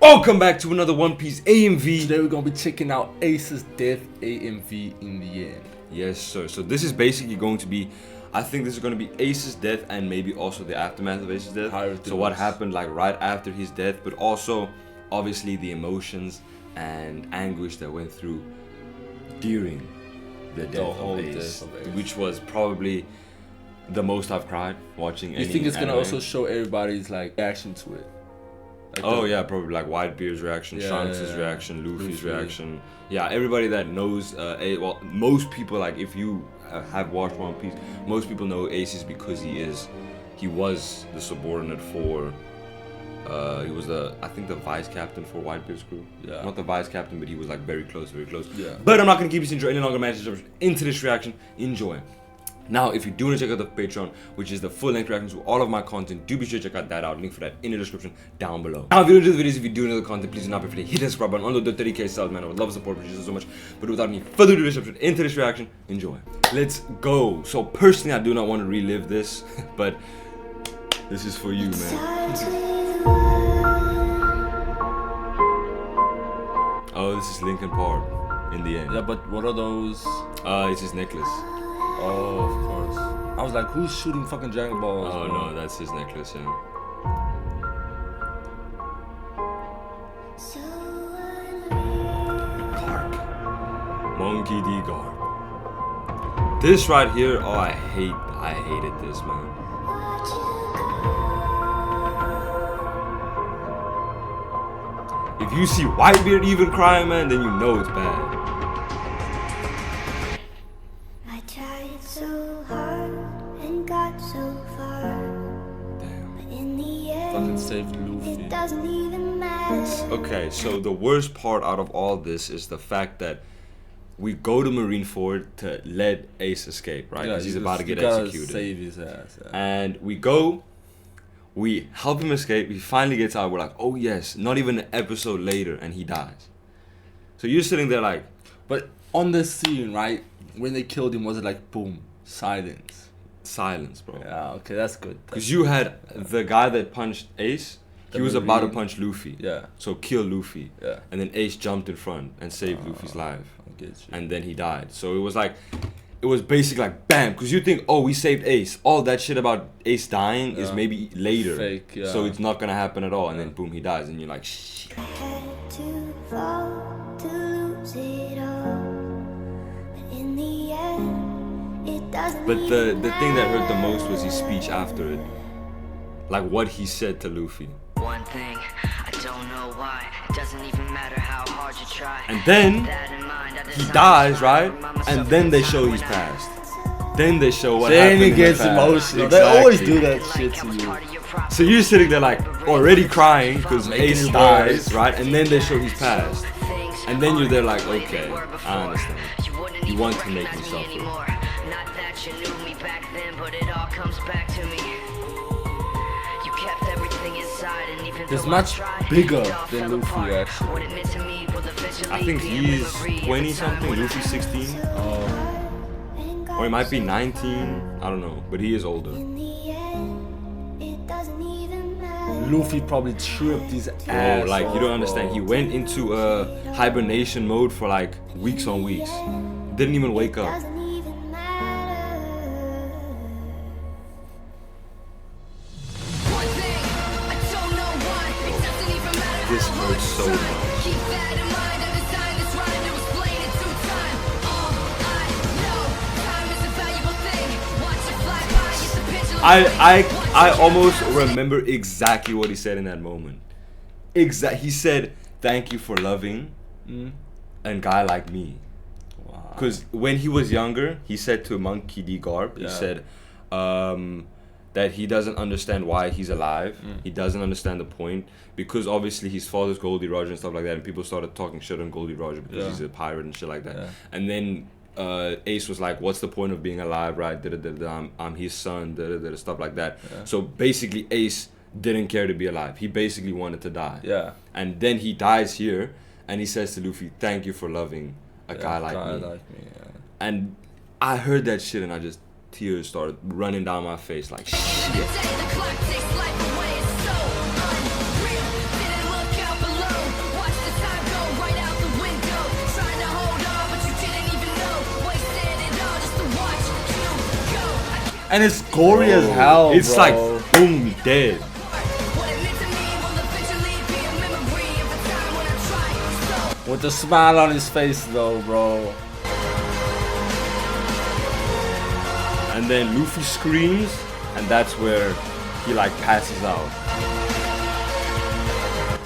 Welcome back to another One Piece AMV. Today we're going to be checking out Ace's death AMV in the end. Yes, sir. So this is basically going to be, I think this is going to be Ace's death and maybe also the aftermath of Ace's death. So what happened like right after his death, but also obviously the emotions and anguish that went through during the death of Ace, which was probably the most I've cried watching any You think it's going to anime. also show everybody's like reaction to it? Like yeah, probably like Whitebeard's reaction, Shanks' reaction, Luffy's reaction. Yeah, everybody that knows, most people, like if you have watched One Piece, most people know Ace is because he was the subordinate for, he was I think the vice captain for Whitebeard's crew. Yeah. Not the vice captain, but he was like very close. Yeah. But I'm not going to keep this intro any longer, man. Just into this reaction. Enjoy. Now, if you do want to check out the Patreon, which is the full-length reaction to all of my content, do be sure to check out that out. Link for that in the description down below. Now, if you enjoy the videos, if you do enjoy the content, please do not forget to hit the subscribe button. Under the 30k subs, man, I would love support, appreciate it so much. But without any further ado, let's jump into this reaction. Enjoy. Let's go. So personally, I do not want to relive this, but this is for you, man. Oh, this is Linkin Park in the end. Yeah, but what are those? It's his necklace. Oh, of course. I was like, who's shooting fucking Dragon Balls? Oh, bro? no, that's his necklace, yeah. Garp. Monkey D. Garp. This right here, oh, I hated this, man. If you see Whitebeard even crying, man, then you know it's bad. I tried so hard and got so far. Damn. But in the end, Fucking saved Luffy. it doesn't even matter. Okay, so the worst part out of all this is the fact that we go to Marineford to let Ace escape, right? Because he's about to get executed. Save his ass. Yeah. And we go, we help him escape, he finally gets out, we're like, oh yes, not even an episode later, and he dies. So you're sitting there like... But on the scene, right, when they killed him, was it like, boom, silence? Silence, bro. Yeah, okay, that's good. Because you had the guy that punched Ace, he was about to punch Luffy. Yeah. So kill Luffy. Yeah. And then Ace jumped in front and saved Luffy's life. I get you. And then he died. So it was like, it was basically like bam, because you think, oh, we saved Ace. All that shit about Ace dying is maybe later. Fake, yeah. So it's not gonna happen at all. And then boom, he dies, and you're like, shit. I had to fall to lose it all. But in the end, it doesn't But the even thing that hurt the matter. most was his speech after it, like what he said to Luffy. One thing, I don't know why. It doesn't even matter how hard you try. And then That in mind, I he decided dies, to right? remind myself And then they of the show time his when I- past. Then they show what Then happened he in gets the past. emotional. They always Exactly. do that shit Like I to was you. part of your problem. So you're sitting there like already crying because Making Ace it dies, worse. right? And then they show his past. And then you're there like, okay, I understand. You want to make me suffer. Not that you knew me back then, but it all comes back to me. You kept everything inside, and even He's though much I tried, bigger it all than fell Luffy, apart. actually. What it meant to me will eventually I think be a he's memory of 20 the time something, when Luffy's 16. Or he might be 19, I don't know, but he is older. In the end, it doesn't even matter. Luffy probably tripped his Bro, ass. like you don't off, understand. bro. He went into hibernation mode for like weeks on weeks. Didn't even wake up. Doesn't even matter. One thing, I don't know why. It doesn't even matter. This hurts so much. Keep that in mind. I designed this rhyme to explain it through time. All I know, time is a valuable thing. Watch it fly by. It's the pendulum. I almost remember exactly what he said in that moment. He said, "Thank you for loving a guy like me." Wow. Because when he was younger, he said to Monkey D. Garp, he Yeah. said that he doesn't understand why he's alive. He doesn't understand the point. Because obviously his father's Goldie Roger and stuff like that. And people started talking shit on Goldie Roger because Yeah. he's a pirate and shit like that. Yeah. And then Ace was like, what's the point of being alive, right? I'm his son, stuff like that. Yeah. So basically Ace didn't care to be alive. He basically wanted to die. Yeah. And then he dies here. And he says to Luffy, thank you for loving a guy like me. Yeah. And I heard that shit and I just, tears started running down my face like shit. The clock takes life away. It's so unreal. Didn't look out below. And it's gory as hell, It's bro. like boom, dead. What it meant to me will eventually be a memory of a time when I tried so. With the smile on his face, though, bro. And then Luffy screams, and that's where he like passes out.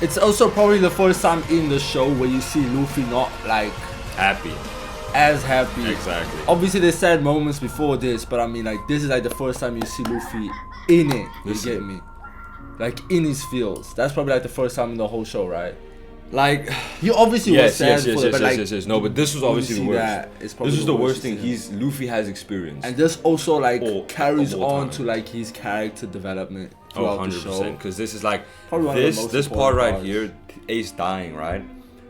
It's also probably the first time in the show where you see Luffy not like Happy. as happy. Exactly. Obviously, there's sad moments before this, but I mean, like, this is like the first time you see Luffy in it. You Listen. get me? Like, in his feels. That's probably like the first time in the whole show, right? Like, He obviously was sad for it, but like, yes. No, but this was when you obviously the see worst. that, it's probably This is the worst you thing. see. Luffy has experience. And this also like All- carries of all on time. to like his character development throughout the show. Because this is like Probably one of the most this part important right parts. here, Ace dying, right,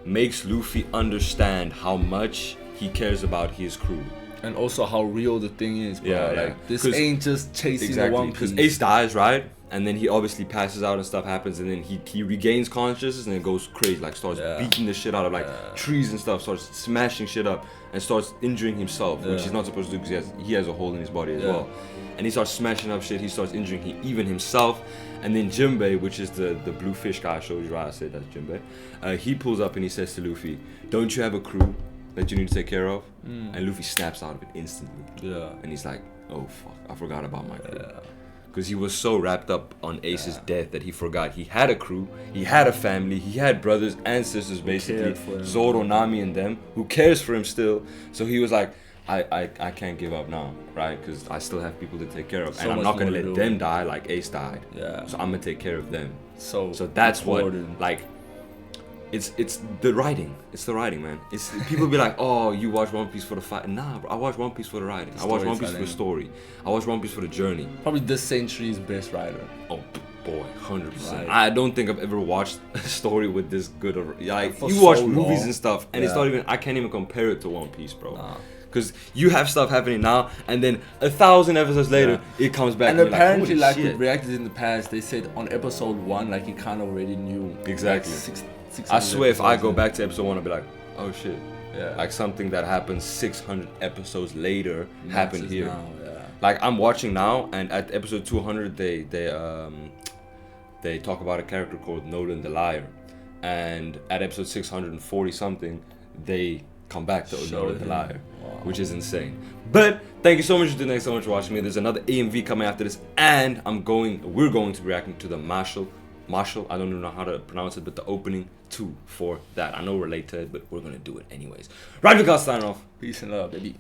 makes Luffy understand how much he cares about his crew. And also how real the thing is, bro. Yeah, like this 'Cause- ain't just chasing the Exactly. One Because Piece. Ace dies, right, and then he obviously passes out and stuff happens, and then he regains consciousness and then goes crazy, like starts Yeah. beating the shit out of like trees and stuff, starts smashing shit up and starts injuring himself, which Yeah. he's not supposed to do because he has a hole in his body as Yeah. well. And he starts smashing up shit. He starts injuring even himself. And then Jinbei, which is the blue fish guy I showed you, right? I said that's Jinbei. He pulls up and he says to Luffy, "Don't you have a crew that you need to take care of?" And Luffy snaps out of it instantly. Yeah. And he's like, "Oh fuck, I forgot about my crew." Because he was so wrapped up on Ace's death that he forgot he had a crew, he had a family, he had brothers and sisters basically, cared for him. Zoro, Nami, and them, who cares for him still. So he was like, I can't give up now, right? Because I still have people to take care of, So and I'm much not gonna more to let do. them die like Ace died. Yeah. So I'm gonna take care of them. So That's important. what like. It's the writing. It's the writing, man. It's people be like, "Oh, you watch One Piece for the fight." Nah, bro. I watch One Piece for the writing. I watch One Piece for the story. I watch One Piece for the journey. Probably this century's best writer. Oh boy, 100%. Right. I don't think I've ever watched a story with this good of like For you watch so movies long. and stuff, and it's Yeah. not even. I can't even compare it to One Piece, bro. Nah. Because you have stuff happening now, and then 1,000 episodes later, it comes back. And you're apparently, like, like holy with shit. reactors in the past, they said on episode 1, like he kind of already knew. Exactly. Like, 600 I swear, if I episodes go in. back to episode 1, I'll be like, oh shit. Yeah. Like something that happened 600 episodes later happened Matches here. now, yeah. Like I'm watching now, and at episode 200, they talk about a character called Nolan the Liar, and at episode 640 something, they come back to Show Nolan the him. Liar, Wow. which is insane. But thank you so much, thanks so much for watching me. There's another AMV coming after this, and we're going to be reacting to the Marshall. I don't even know how to pronounce it, but the opening 2 for that. I know we're late to it, but we're gonna do it anyways. Rightfully Tiers signing off. Peace and love, baby.